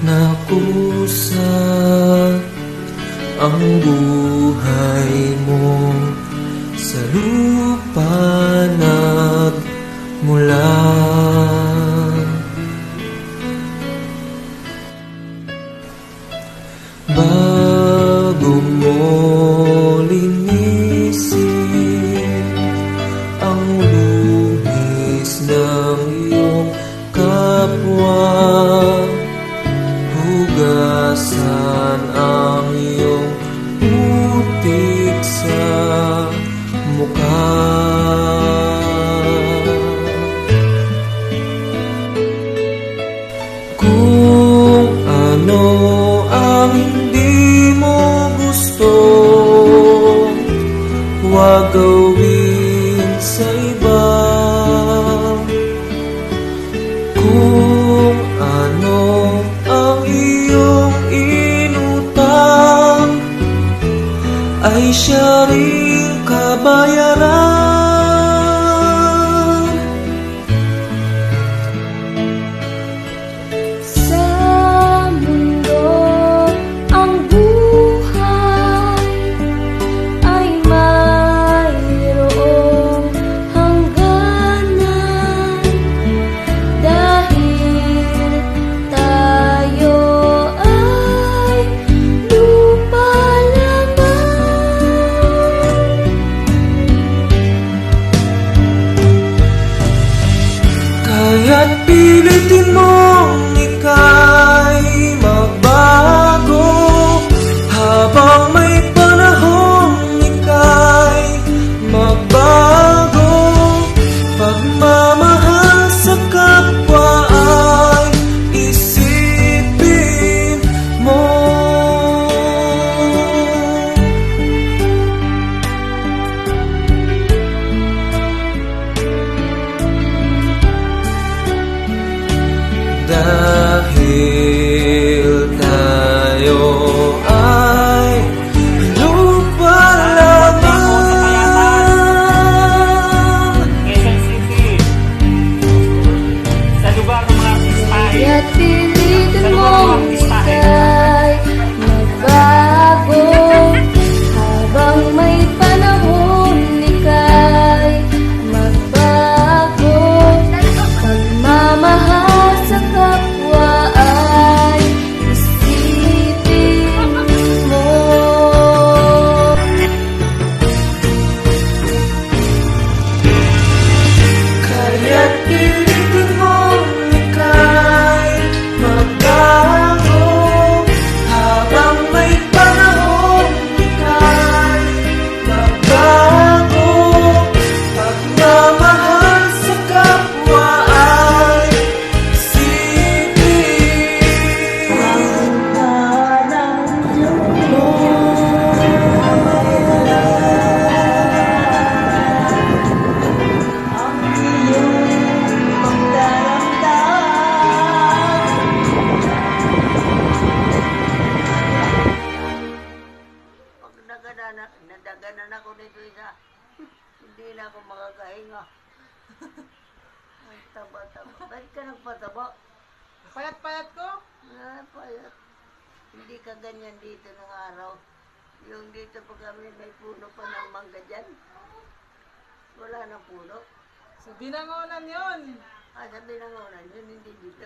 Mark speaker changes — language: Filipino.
Speaker 1: nakusa ang buhay mo sa lupa nagmula. Bago mo linisin ang lumis ng iyong kapwa, hugasan ang iyong putik sa mukha. Kung ano ang hindi mo gusto, huwag gawin sa iba. Kung ano ang iyong inutang, ay siya ring kabayaran.
Speaker 2: Sa mundo ang buhay ay mayroong hangganan, dahil tayo ay lupa lamang.
Speaker 1: Kaya't pilitin mong ika'y magbago, habang may panahong ika'y magbago. Pagmamahal sa kapwa ay isipin mo. Dahil tayo ay lupa lamang.
Speaker 3: Quezon City, sa lugar ng mga artistahe.
Speaker 2: Kaya't pilitin mong ika'y magbago, habang may panahon ika'y magbago. Pagmamahal sa kapwa ay isipin mo.
Speaker 1: Kaya't pilitin mong ika'y magbago, habang may panahon ika'y magbago. Pagmamahal sa kapwa ay isipin mo.
Speaker 4: Pag nadaganan ako nito isa, hindi na ako makakahinga. Ang taba-taba. Bakit ka nagpataba?
Speaker 5: Payat-payat ko?
Speaker 4: Ay, payat. Hindi ka ganyan dito ng araw. Yung dito pa kami may puno pa ng mangga dyan. Wala nang puno.
Speaker 5: Sa binangonan yon.
Speaker 4: Sabi ng unan, yun hindi dito.